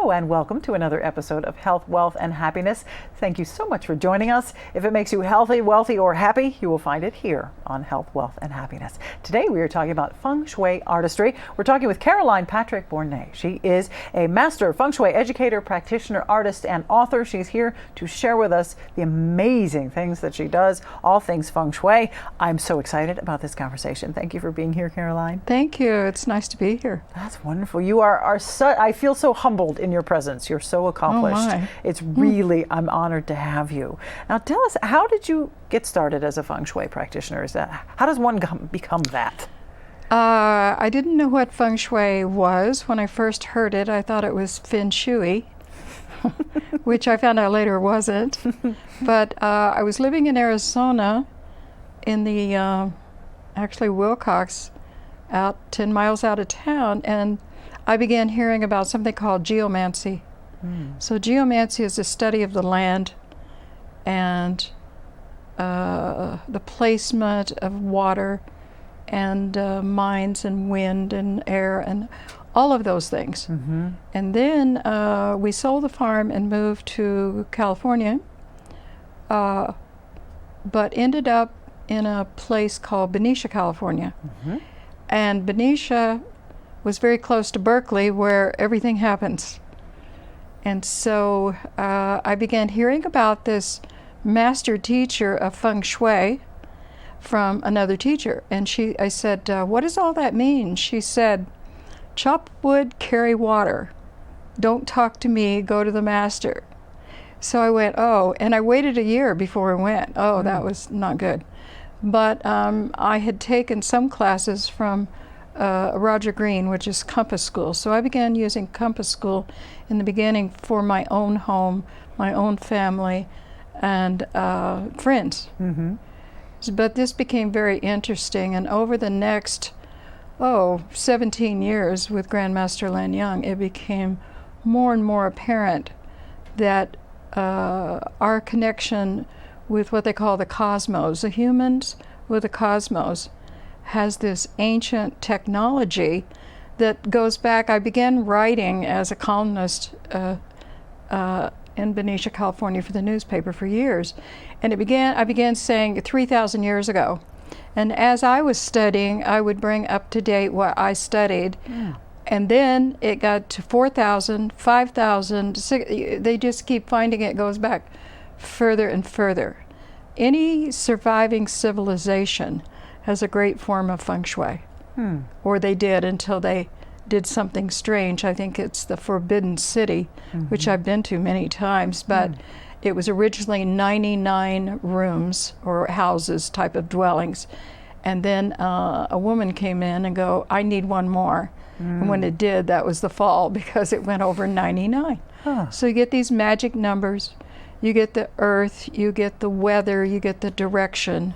Hello and welcome to another episode of Health, Wealth, and Happiness. Thank you so much for joining us. If it makes you healthy, wealthy, or happy, you will find it here on Health, Wealth, and Happiness. Today we are talking about Feng Shui Artistry. We're talking with Caroline Patrick Bornet. She is a master Feng Shui educator, practitioner, artist, and author. She's here to share with us the amazing things that she does, all things Feng Shui. I'm so excited about this conversation. Thank you for being here, Caroline. Thank you. It's nice to be here. That's wonderful. You are I feel so humbled in your presence. You're so accomplished. Oh my. It's really, I'm honored to have you. Now tell us, how did you get started as a Feng Shui practitioner? How does one become that? I didn't know what Feng Shui was. When I first heard it, I thought it was Feng Shui, which I found out later wasn't. But I was living in Arizona in the, actually Wilcox, out 10 miles out of town, and I began hearing about something called geomancy. So geomancy is the study of the land and the placement of water and mines and wind and air and all of those things. And then we sold the farm and moved to California, but ended up in a place called Benicia, California. And Benicia was very close to Berkeley, where everything happens. And so I began hearing about this master teacher of Feng Shui from another teacher. And I said, what does all that mean? She said, chop wood, carry water. Don't talk to me, go to the master. So I went, oh, and I waited a year before I went. Oh, that was not good. But I had taken some classes from Roger Green, which is Compass School. So I began using Compass School in the beginning for my own home, my own family, and friends. But this became very interesting, and over the next, 17 years with Grandmaster Lan Yang, it became more and more apparent that our connection with what they call the cosmos, the humans with the cosmos, has this ancient technology that goes back. I began writing as a columnist in Benicia, California for the newspaper for years. And I began saying 3,000 years ago. And as I was studying, I would bring up to date what I studied. And then it got to 4,000, 5,000, they just keep finding it goes back further and further. Any surviving civilization has a great form of Feng Shui, or they did until they did something strange. I think it's the Forbidden City, which I've been to many times, but it was originally 99 rooms or houses type of dwellings. And then a woman came in and go, I need one more. And when it did, that was the fall, because it went over 99. So you get these magic numbers, you get the earth, you get the weather, you get the direction.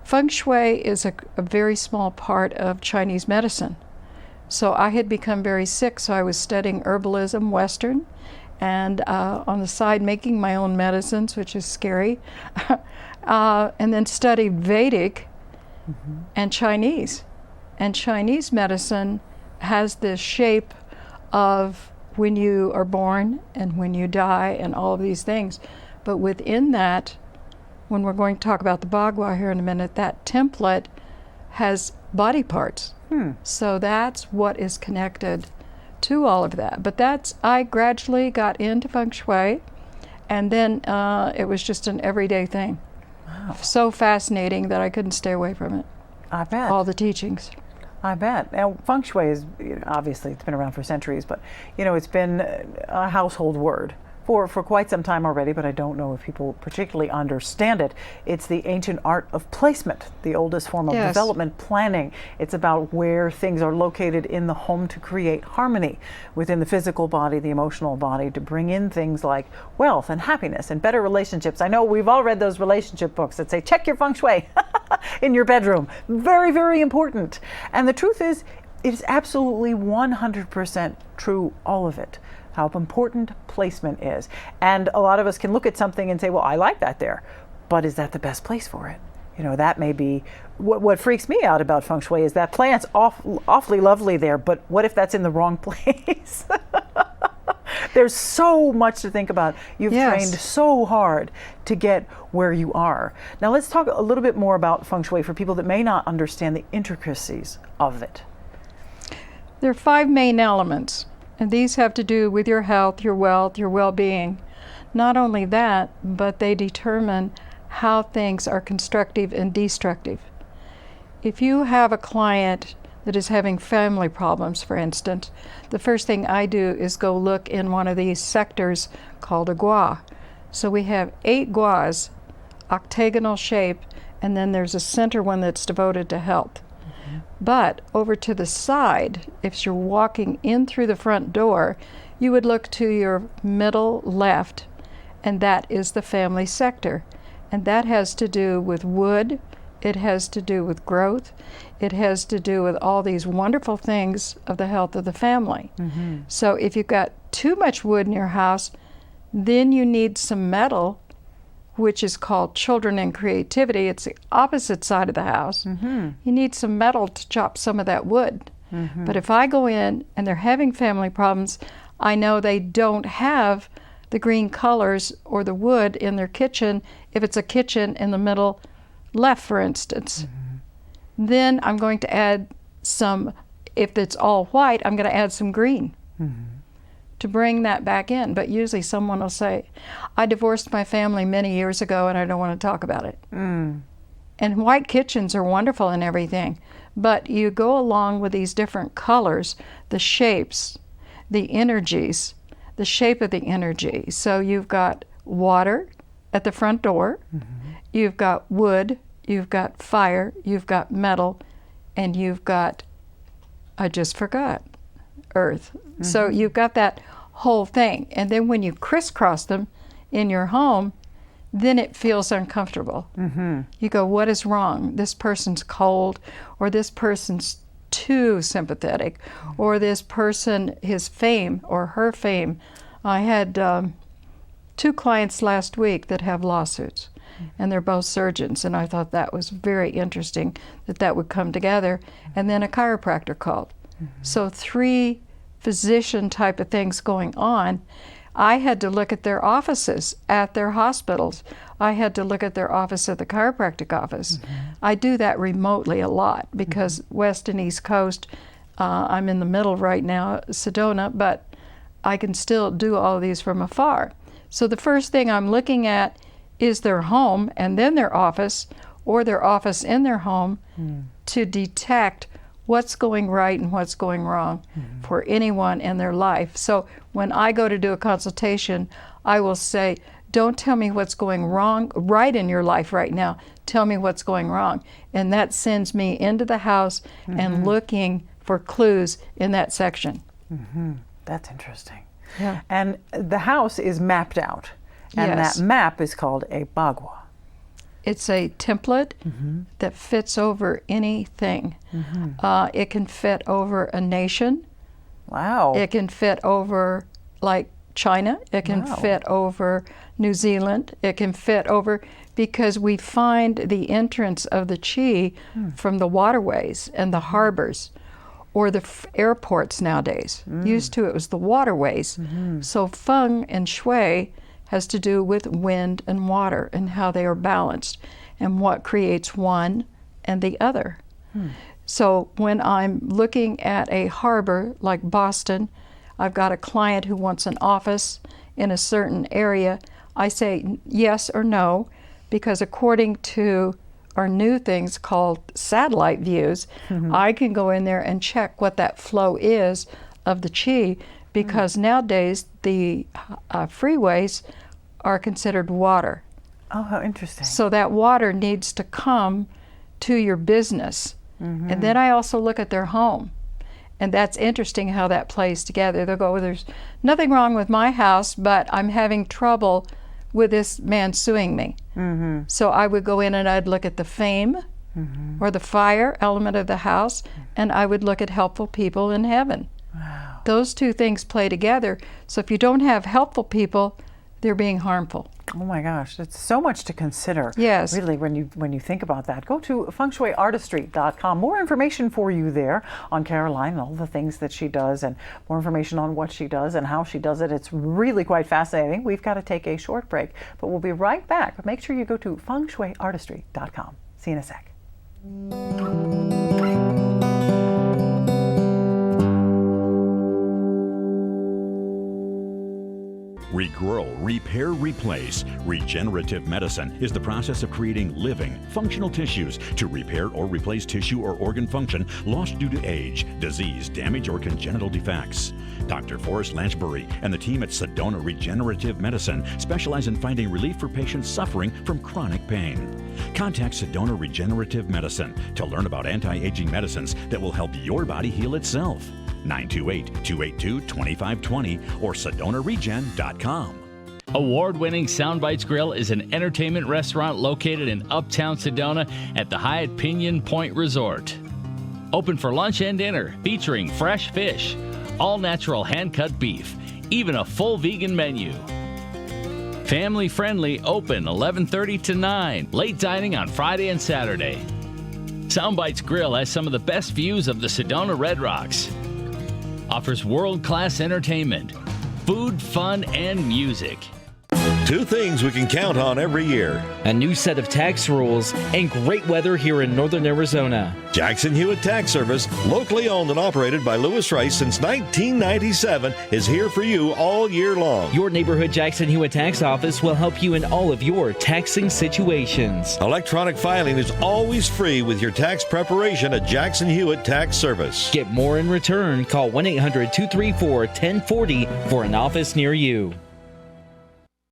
Feng Shui is a very small part of Chinese medicine. So I had become very sick, so I was studying herbalism, Western, and on the side making my own medicines, which is scary, and then studied Vedic and Chinese. And Chinese medicine has this shape of when you are born and when you die and all of these things. But within that, when we're going to talk about the Bagua here in a minute, that template has body parts. So that's what is connected to all of that. But I gradually got into Feng Shui, and then it was just an everyday thing. Wow. So fascinating that I couldn't stay away from it. I bet. All the teachings. I bet. Now, Feng Shui is, obviously, it's been around for centuries, but, it's been a household word for quite some time already, but I don't know if people particularly understand it. It's the ancient art of placement, the oldest form of development planning. It's about where things are located in the home to create harmony within the physical body, the emotional body, to bring in things like wealth and happiness and better relationships. I know we've all read those relationship books that say, check your Feng Shui in your bedroom. Very, very important. And the truth is, it is absolutely 100% true, all of it. How important placement is. And a lot of us can look at something and say, well, I like that there, but is that the best place for it? That may be what freaks me out about Feng Shui is that plant's awfully lovely there, but what if that's in the wrong place? There's so much to think about. You've Yes. trained so hard to get where you are. Now let's talk a little bit more about Feng Shui for people that may not understand the intricacies of it. There are 5 main elements, and these have to do with your health, your wealth, your well-being. Not only that, but they determine how things are constructive and destructive. If you have a client that is having family problems, for instance, the first thing I do is go look in one of these sectors called a gua. So we have 8 guas, octagonal shape, and then there's a center one that's devoted to health. But over to the side, if you're walking in through the front door, you would look to your middle left, and that is the family sector. And that has to do with wood, it has to do with growth, it has to do with all these wonderful things of the health of the family. So if you've got too much wood in your house, then you need some metal, which is called children and creativity. It's the opposite side of the house. You need some metal to chop some of that wood. But if I go in and they're having family problems, I know they don't have the green colors or the wood in their kitchen, if it's a kitchen in the middle left, for instance. Then I'm going to add some, if it's all white, I'm going to add some green to bring that back in. But usually someone will say, I divorced my family many years ago and I don't want to talk about it. And white kitchens are wonderful and everything, but you go along with these different colors, the shapes, the energies, the shape of the energy. So you've got water at the front door, you've got wood, you've got fire, you've got metal, and you've got, I just forgot, earth. So you've got that whole thing. And then when you crisscross them in your home, then it feels uncomfortable. You go, what is wrong? This person's cold, or this person's too sympathetic, or this person, his fame or her fame. I had 2 clients last week that have lawsuits, and they're both surgeons, and I thought that was very interesting that that would come together. And then a chiropractor called. So 3 physician type of things going on. I had to look at their offices at their hospitals. I had to look at their office at the chiropractic office. I do that remotely a lot because West and East Coast, I'm in the middle right now, Sedona, but I can still do all of these from afar. So the first thing I'm looking at is their home and then their office, or their office in their home, to detect what's going right and what's going wrong for anyone in their life. So when I go to do a consultation, I will say, don't tell me what's going wrong right in your life right now. Tell me what's going wrong. And that sends me into the house and looking for clues in that section. That's interesting. Yeah. And the house is mapped out, and Yes. that map is called a bagua. It's a template that fits over anything. It can fit over a nation. Wow. It can fit over, like, China. It can Wow. fit over New Zealand. It can fit over, because we find the entrance of the qi from the waterways and the harbors, or the airports nowadays. Used to, it was the waterways. So Feng and Shui has to do with wind and water and how they are balanced and what creates one and the other. So when I'm looking at a harbor like Boston, I've got a client who wants an office in a certain area. I say yes or no, because according to our new things called satellite views, I can go in there and check what that flow is of the qi, because nowadays the freeways are considered water. Oh, how interesting. So that water needs to come to your business. And then I also look at their home. And that's interesting how that plays together. They'll go, well, there's nothing wrong with my house, but I'm having trouble with this man suing me. So I would go in and I'd look at the fame or the fire element of the house, and I would look at helpful people in heaven. Wow. Those 2 things play together. So if you don't have helpful people, they're being harmful. Oh my gosh, it's so much to consider. Yes. Really, when you think about that. Go to fengshuiartistry.com. More information for you there on Caroline and all the things that she does, and more information on what she does and how she does it. It's really quite fascinating. We've got to take a short break, but we'll be right back. But make sure you go to fengshuiartistry.com. See you in a sec. Regrow, repair, replace. Regenerative medicine is the process of creating living, functional tissues to repair or replace tissue or organ function lost due to age, disease, damage, or congenital defects. Dr. Forrest Lanchbury and the team at SEDONA Regenerative Medicine specialize in finding relief for patients suffering from chronic pain. Contact SEDONA Regenerative Medicine to learn about anti-aging medicines that will help your body heal itself. 928-282-2520 or SedonaRegen.com. Award-winning Soundbites Grill is an entertainment restaurant located in Uptown Sedona at the Hyatt Pinion Point Resort. Open for lunch and dinner, featuring fresh fish, all-natural hand-cut beef, even a full vegan menu. Family-friendly, open 11:30 to 9, late dining on Friday and Saturday. Soundbites Grill has some of the best views of the Sedona Red Rocks. Offers world-class entertainment, food, fun, and music. Two things we can count on every year. A new set of tax rules and great weather here in northern Arizona. Jackson Hewitt Tax Service, locally owned and operated by Lewis Rice since 1997, is here for you all year long. Your neighborhood Jackson Hewitt Tax Office will help you in all of your taxing situations. Electronic filing is always free with your tax preparation at Jackson Hewitt Tax Service. Get more in return. Call 1-800-234-1040 for an office near you.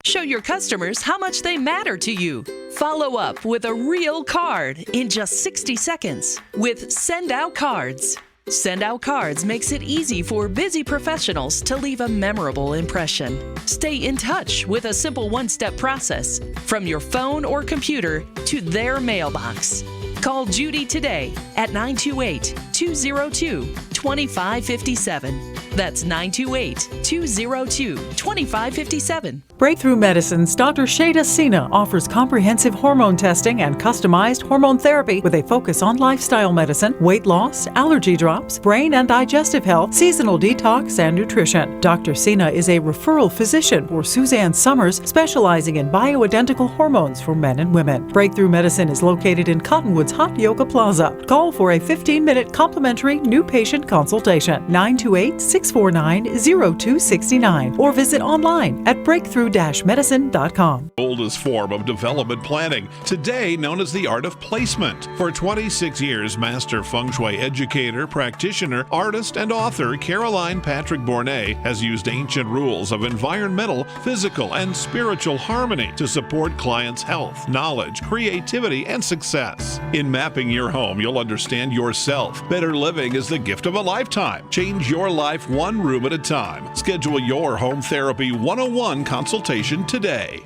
Show your customers how much they matter to you. Follow up with a real card in just 60 seconds with Send Out Cards. Send Out Cards makes it easy for busy professionals to leave a memorable impression. Stay in touch with a simple one-step process from your phone or computer to their mailbox. Call Judy today at 928-202-2557. That's 928-202-2557. Breakthrough Medicine's Dr. Shada Sina offers comprehensive hormone testing and customized hormone therapy with a focus on lifestyle medicine, weight loss, allergy drops, brain and digestive health, seasonal detox, and nutrition. Dr. Sina is a referral physician for Suzanne Summers, specializing in bioidentical hormones for men and women. Breakthrough Medicine is located in Cottonwood's Hot Yoga Plaza. Call for a 15-minute complimentary new patient consultation, 928-649-0269, or visit online at breakthrough-medicine.com. Oldest form of development planning, today known as the art of placement. For 26 years, master feng shui educator, practitioner, artist, and author Caroline Patrick Bournet has used ancient rules of environmental, physical, and spiritual harmony to support clients' health, knowledge, creativity, and success. In mapping your home, you'll understand yourself. Better living is the gift of a lifetime. Change your life one room at a time. Schedule your Home Therapy 101 consultation today.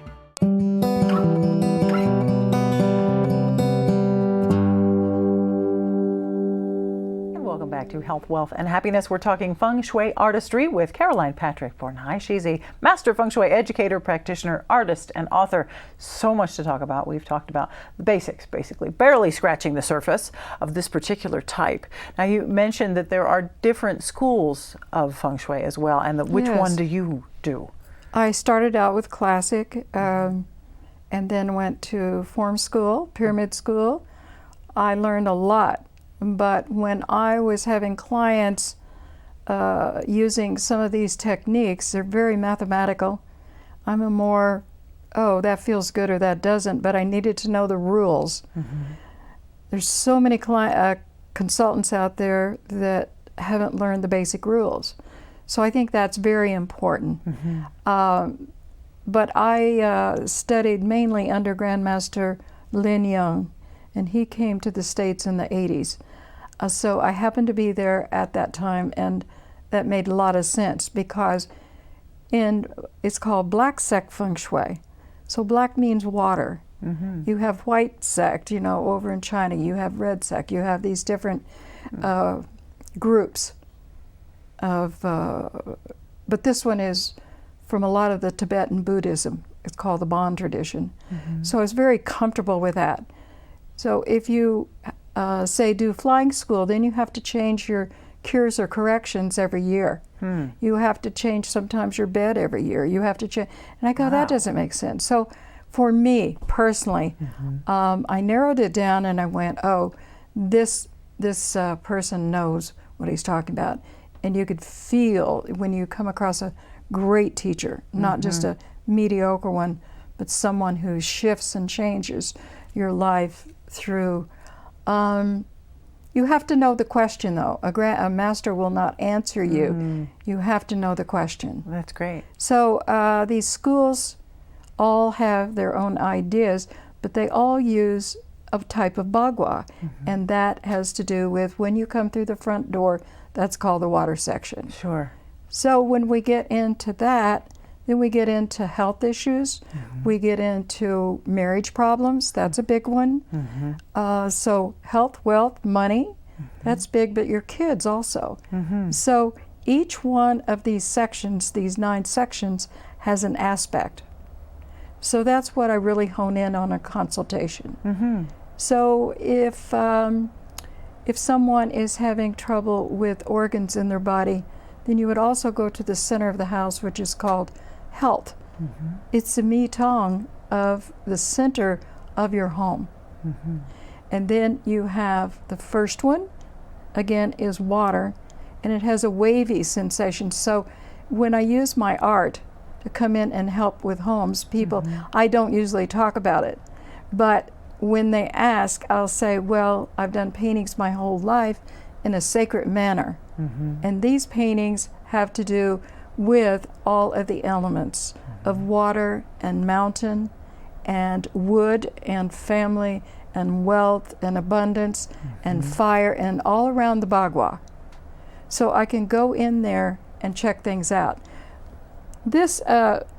Welcome back to Health, Wealth, and Happiness. We're talking Feng Shui Artistry with Caroline Patrick Bournet. She's a master Feng Shui educator, practitioner, artist, and author. So much to talk about. We've talked about the basics, basically, barely scratching the surface of this particular type. Now, you mentioned that there are different schools of Feng Shui as well, and which one do you do? I started out with classic and then went to form school, pyramid school. I learned a lot, but when I was having clients using some of these techniques, they're very mathematical. I'm a more, oh, that feels good or that doesn't, but I needed to know the rules. Mm-hmm. There's so many consultants out there that haven't learned the basic rules. So I think that's very important. Mm-hmm. But I studied mainly under Grandmaster Lin Young, and he came to the States in the 80s. So I happened to be there at that time, and that made a lot of sense because it's called black sect feng shui. So black means water. Mm-hmm. You have white sect, over in China. You have red sect. You have these different groups of, but this one is from a lot of the Tibetan Buddhism. It's called the Bon tradition. So I was very comfortable with that. So if you, say, do flying school, then you have to change your cures or corrections every year. You have to change sometimes your bed every year. You have to change. And I go, that doesn't make sense. So for me personally, I narrowed it down and I went, oh, this person knows what he's talking about. And you could feel when you come across a great teacher, not just a mediocre one, but someone who shifts and changes your life through. You have to know the question, though. A master will not answer you. You have to know the question. That's great. So these schools all have their own ideas, but they all use a type of bagua, and that has to do with when you come through the front door, that's called the water section. Sure. So when we get into that, then we get into health issues. We get into marriage problems. That's a big one. So health, wealth, money, that's big, but your kids also. So each one of these sections, these 9 sections, has an aspect. So that's what I really hone in on a consultation. So if someone is having trouble with organs in their body, then you would also go to the center of the house, which is called health. It's the mi tong of the center of your home. And then you have the first one, again, is water, and it has a wavy sensation. So when I use my art to come in and help with homes, people, I don't usually talk about it, but when they ask, I'll say, well, I've done paintings my whole life in a sacred manner. And these paintings have to do with all of the elements of water and mountain and wood and family and wealth and abundance and fire and all around the bagua. So I can go in there and check things out. This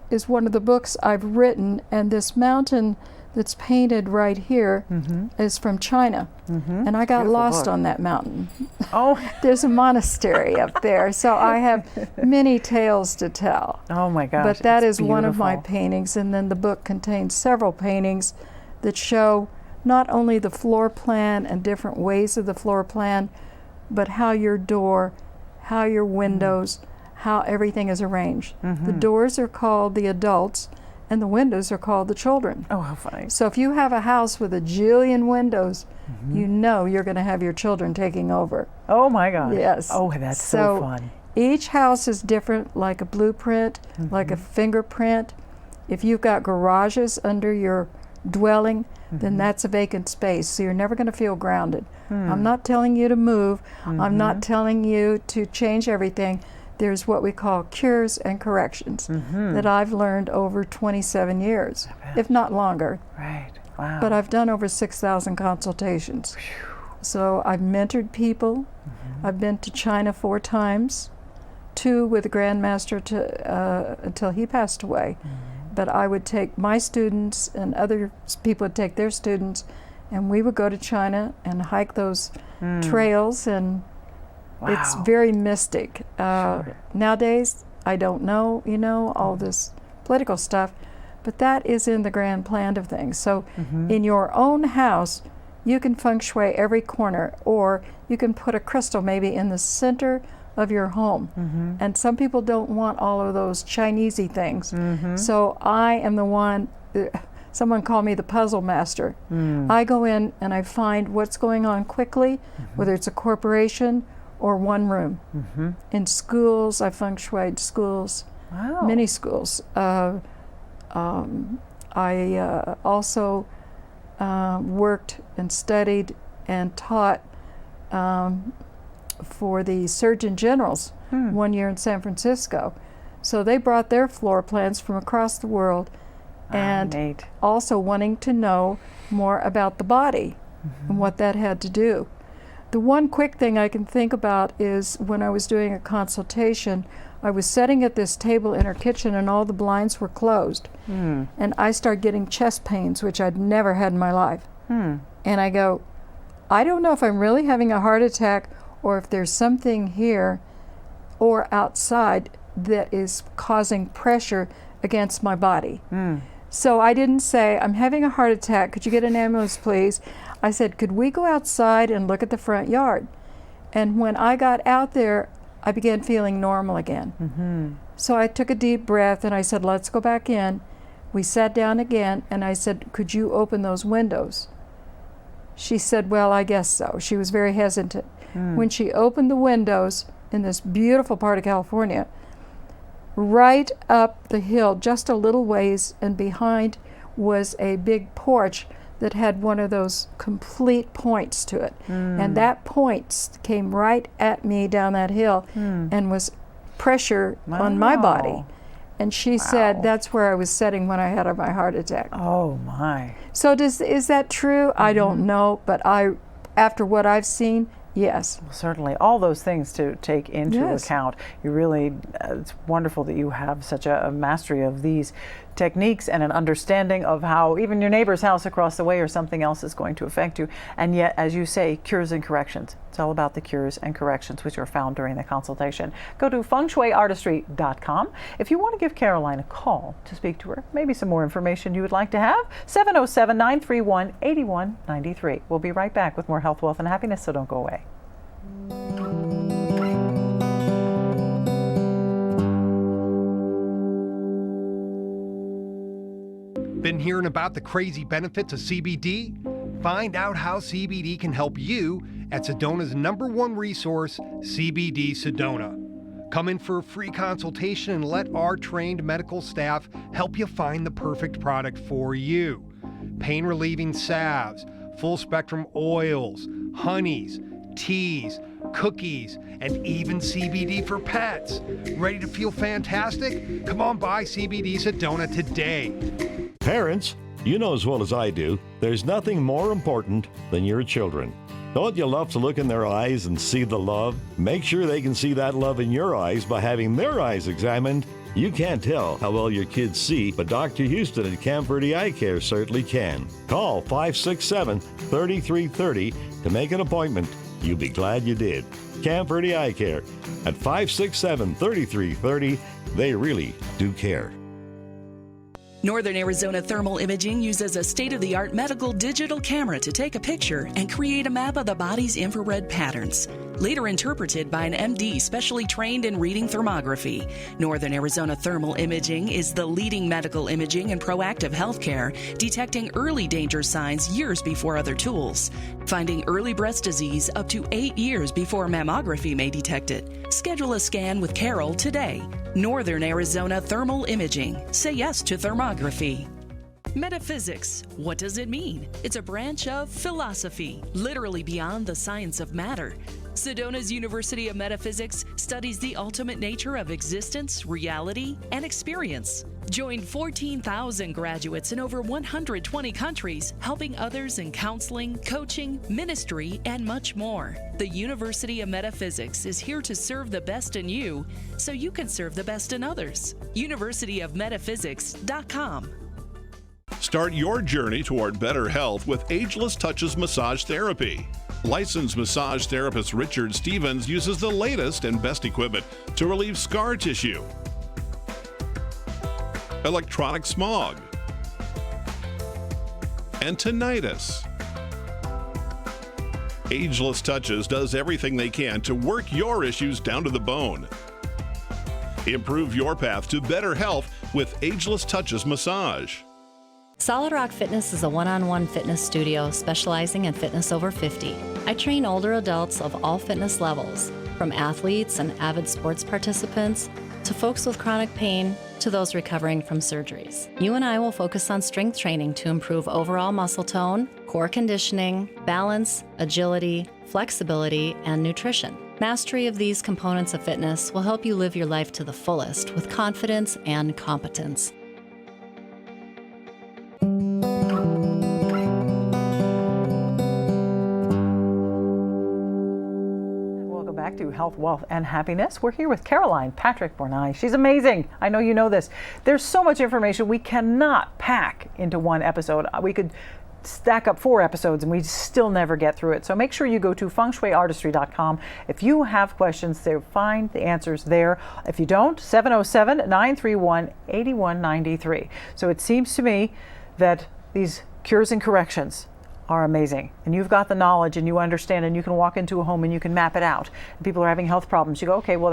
is one of the books I've written, and this mountain that's painted right here is from China. And I got Beautiful lost book. on that mountain. Oh. There's a monastery up there, so I have many tales to tell. Oh my gosh. But that it's is one of my beautiful. paintings, and then the book contains several paintings that show not only the floor plan and different ways of the floor plan, but how your door, how your windows, how everything is arranged. The doors are called the adults, and the windows are called the children. Oh, how funny. So if you have a house with a jillion windows, you know you're going to have your children taking over. Oh my gosh. Yes. Oh, that's so fun. Each house is different, like a blueprint, like a fingerprint. If you've got garages under your dwelling, then that's a vacant space, so you're never going to feel grounded. I'm not telling you to move. I'm not telling you to change everything. There's what we call cures and corrections that I've learned over 27 years, if not longer. Right. Wow. But I've done over 6,000 consultations. So I've mentored people. I've been to China 4 times, 2 with the Grandmaster until he passed away. But I would take my students, and other people would take their students, and we would go to China and hike those trails, and it's very mystic. Nowadays, I don't know, all this political stuff, but that is in the grand plan of things. So in your own house, you can feng shui every corner, or you can put a crystal maybe in the center of your home. And some people don't want all of those Chinesey things. So I am the one, someone called me the puzzle master. I go in and I find what's going on quickly, whether it's a corporation or one room. In schools, I feng shuied schools, many schools. I also worked and studied and taught for the Surgeon Generals 1 year in San Francisco. So they brought their floor plans from across the world, and also wanting to know more about the body and what that had to do. The one quick thing I can think about is when I was doing a consultation, I was sitting at this table in her kitchen and all the blinds were closed. And I started getting chest pains, which I'd never had in my life. And I go, I don't know if I'm really having a heart attack or if there's something here or outside. that is causing pressure against my body. So I didn't say, I'm having a heart attack, could you get an ambulance please? I said, could we go outside and look at the front yard? And when I got out there, I began feeling normal again. So I took a deep breath and I said, let's go back in. We sat down again and I said, could you open those windows? She said, well, I guess so. She was very hesitant. When she opened the windows in this beautiful part of California, right up the hill, just a little ways, and behind was a big porch that had one of those complete points to it. And that point came right at me down that hill and was pressure on my body. And she said that's where I was sitting when I had my heart attack. Oh my. So is that true? I don't know, but after what I've seen, yes. Well, certainly, all those things to take into account. You really, it's wonderful that you have such a mastery of these techniques and an understanding of how even your neighbor's house across the way or something else is going to affect you. And yet, as you say, cures and corrections. It's all about the cures and corrections, which are found during the consultation. Go to fengshuiartistry.com. If you want to give Caroline a call to speak to her, maybe some more information you would like to have, 707-931-8193. We'll be right back with more health, wealth, and happiness, so don't go away. Been hearing about the crazy benefits of CBD? Find out how CBD can help you at Sedona's #1 resource, CBD Sedona. Come in for a free consultation and let our trained medical staff help you find the perfect product for you. Pain relieving salves, full spectrum oils, honeys, teas, cookies, and even CBD for pets. Ready to feel fantastic? Come on by CBD Sedona today. Parents, you know as well as I do, there's nothing more important than your children. Don't you love to look in their eyes and see the love? Make sure they can see that love in your eyes by having their eyes examined. You can't tell how well your kids see, but Dr. Houston at Camford Eye Care certainly can. Call 567-3330 to make an appointment. You'll be glad you did. Camford Eye Care at 567-3330. They really do care. Northern Arizona Thermal Imaging uses a state-of-the-art medical digital camera to take a picture and create a map of the body's infrared patterns, later interpreted by an MD specially trained in reading thermography. Northern Arizona Thermal Imaging is the leading medical imaging and proactive healthcare, detecting early danger signs years before other tools, finding early breast disease up to 8 years before mammography may detect it. Schedule a scan with Carol today. Northern Arizona Thermal Imaging. Say yes to thermography. Metaphysics. What does it mean? It's a branch of philosophy, literally beyond the science of matter. Sedona's University of Metaphysics studies the ultimate nature of existence, reality, and experience. Join 14,000 graduates in over 120 countries, helping others in counseling, coaching, ministry, and much more. The University of Metaphysics is here to serve the best in you so you can serve the best in others. universityofmetaphysics.com. Start your journey toward better health with Ageless Touches Massage Therapy. Licensed massage therapist Richard Stevens uses the latest and best equipment to relieve scar tissue, electronic smog, and tinnitus. Ageless Touches does everything they can to work your issues down to the bone. Improve your path to better health with Ageless Touches Massage. Solid Rock Fitness is a one-on-one fitness studio specializing in fitness over 50. I train older adults of all fitness levels, from athletes and avid sports participants to folks with chronic pain to those recovering from surgeries. You and I will focus on strength training to improve overall muscle tone, core conditioning, balance, agility, flexibility, and nutrition. Mastery of these components of fitness will help you live your life to the fullest with confidence and competence. Back to Health, Wealth, and Happiness. We're here with Caroline Patrick-Bornai. She's amazing. I know you know this. There's so much information we cannot pack into one episode. We could stack up 4 episodes and we still never get through it. So make sure you go to fengshuiartistry.com. If you have questions there, find the answers there. If you don't, 707-931-8193. So it seems to me that these cures and corrections are amazing, and you've got the knowledge and you understand, and you can walk into a home and you can map it out. And people are having health problems. You go, okay, well,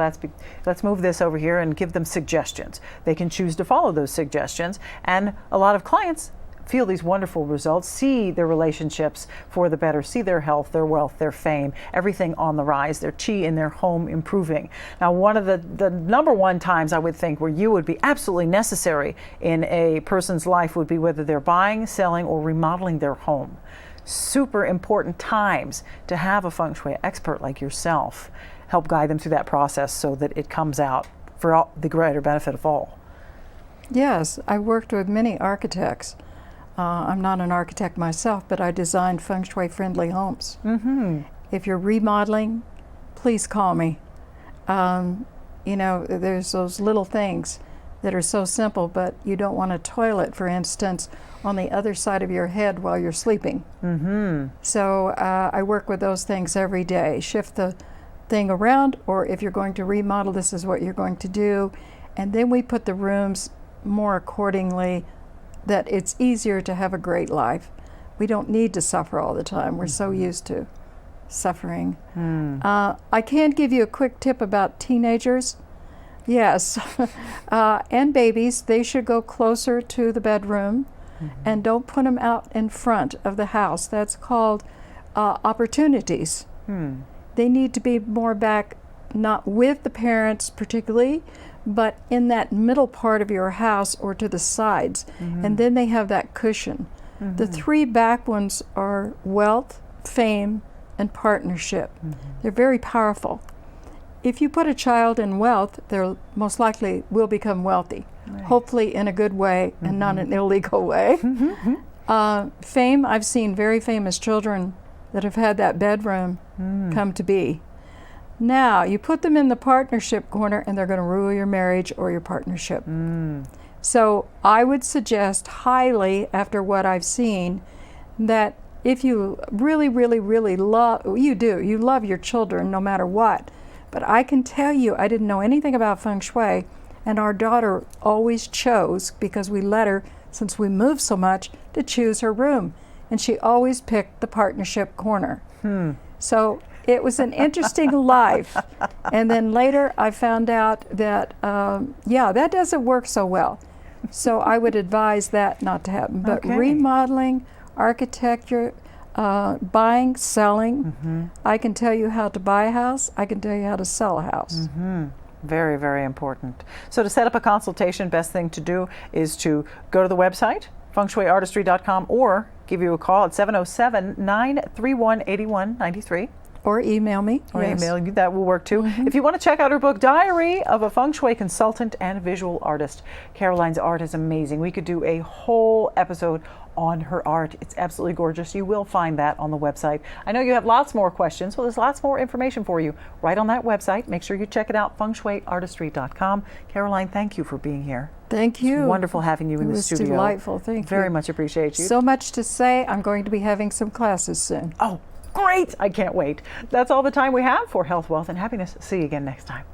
let's move this over here, and give them suggestions. They can choose to follow those suggestions, and a lot of clients feel these wonderful results, see their relationships for the better, see their health, their wealth, their fame, everything on the rise, their chi in their home improving. Now, one of the number one times I would think where you would be absolutely necessary in a person's life would be whether they're buying, selling, or remodeling their home. Super important times to have a Feng Shui expert like yourself help guide them through that process so that it comes out for all, the greater benefit of all. Yes, I worked with many architects. I'm not an architect myself, but I designed Feng Shui friendly homes. Mm-hmm. If you're remodeling, please call me. You know, there's those little things that are so simple, but you don't want a toilet, for instance, on the other side of your head while you're sleeping. Mm-hmm. So I work with those things every day. Shift the thing around, or if you're going to remodel, this is what you're going to do. And then we put the rooms more accordingly, that it's easier to have a great life. We don't need to suffer all the time. We're so used to suffering. I can give you a quick tip about teenagers. Yes, and babies, they should go closer to the bedroom, and don't put them out in front of the house. That's called opportunities. They need to be more back, not with the parents particularly, but in that middle part of your house or to the sides, and then they have that cushion. The 3 back ones are wealth, fame, and partnership. They're very powerful. If you put a child in wealth, they most likely will become wealthy, hopefully in a good way and not an illegal way. Fame, I've seen very famous children that have had that bedroom come to be. Now, you put them in the partnership corner and they're going to rule your marriage or your partnership. So I would suggest highly, after what I've seen, that if you really, really, really love, you love your children no matter what. But I can tell you, I didn't know anything about Feng Shui, and our daughter always chose, because we let her, since we moved so much, to choose her room. And she always picked the partnership corner. So it was an interesting life. And then later I found out that, that doesn't work so well. So I would advise that not to happen. But remodeling, architecture, buying, selling, I can tell you how to buy a house, I can tell you how to sell a house. Very, very important. So to set up a consultation, best thing to do is to go to the website, fengshuiartistry.com, or give you a call at 707-931-8193. Or email me. Or email you, that will work too. If you want to check out her book, Diary of a Feng Shui Consultant and Visual Artist. Caroline's art is amazing. We could do a whole episode on her art. It's absolutely gorgeous. You will find that on the website. I know you have lots more questions. Well, there's lots more information for you right on that website. Make sure you check it out, fengshuiartistry.com. Caroline, thank you for being here. Thank you. It's wonderful having you in the studio. It was delightful. Thank you. Very much appreciate you. So much to say. I'm going to be having some classes soon. Oh, great. I can't wait. That's all the time we have for Health, Wealth, and Happiness. See you again next time.